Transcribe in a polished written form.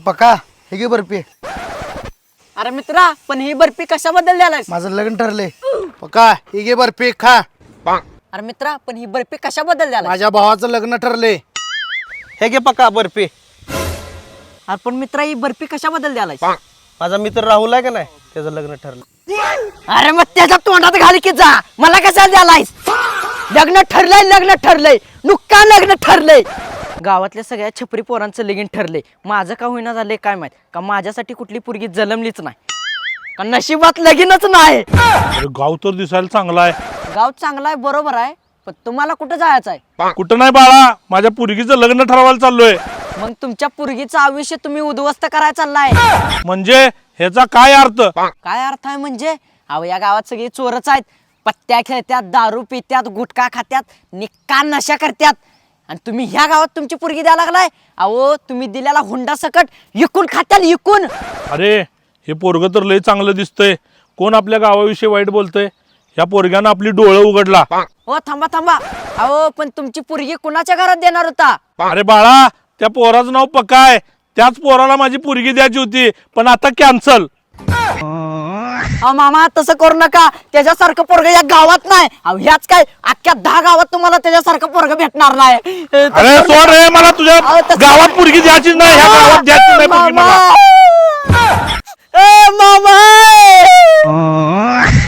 पक्का हे घे बर्फी. अरे मित्रा पण ही बर्फी कशाबद्दल द्यालायस? माझं लग्न ठरले. पक्का हे घे बर्फी खा. अरे मित्रा पण ही बर्फी कशाबद्दल द्यालायस? माझ्या भावाचं लग्न ठरले. हे घे पक्का बर्फी. अरे पण मित्रा ही बर्फी कशाबद्दल द्यालायस? माझा मित्र राहुल आहे का नाही, त्याचं लग्न ठरलं. अरे मग त्याच्या तोंडात घाल की जा, मला कशाला द्यालायस? लग्न ठरलंय नुक्का लग्न ठरलंय. गावातल्या सगळ्या छपरी पोरांचं लगीन ठरलंय. माझं का होईना झालंय काय माहित, का माझ्यासाठी कुठली पोरगी जन्मलीच नाही, का नशिबात लगीनच नाही. अरे गाव तर दिसायला चांगला आहे. गाव चांगला आहे बरोबर आहे, पण तुम्हाला कुठं जायचं आहे? कुठं नाही बाळा, माझ्या पोरगीचं लग्न ठरवायला चाललोय. मग तुमच्या पोरगीचं आयुष्य तुम्ही उद्ध्वस्त करायला चाललाय. म्हणजे ह्याचा काय अर्थ? काय अर्थ आहे म्हणजे? अहो या गावात सगळी चोरच आहेत. पत्त्या खेळत्यात, दारू पित्यात, गुटखा खात्यात, निक्का नशा करत्यात, आणि तुम्ही ह्या गावात तुमची पोरगी द्यायला लागलाय. अहो तुम्ही दिलेला हुंडा सकट इकून खात्याल इकून. अरे हे पोरग तर लय चांगलं दिसतंय. कोण आपल्या गावाविषयी वाईट बोलतंय? ह्या पोरग्यानं आपली डोळं उघडला. हो थांबा. अहो पण तुमची पोरगी कुणाच्या घरात देणार होता? अरे बाळा, त्या पोराचं नाव पक्का आहे. त्याच पोराला माझी पोरगी द्यायची होती, पण आता कॅन्सल. अहो मामा तसं करू नका, त्याच्यासारखं पोरग या गावात नाही. अहो ह्याच काय अख्ख्या 10 गावात तुम्हाला त्याच्यासारखं पोरग भेटणार नाही. अरे सोड रे, मला तुझ्या अहो, तसं- गावात पोरगी द्यायची नाही, ह्या गावात द्यायची नाही पोरगी मला. मामा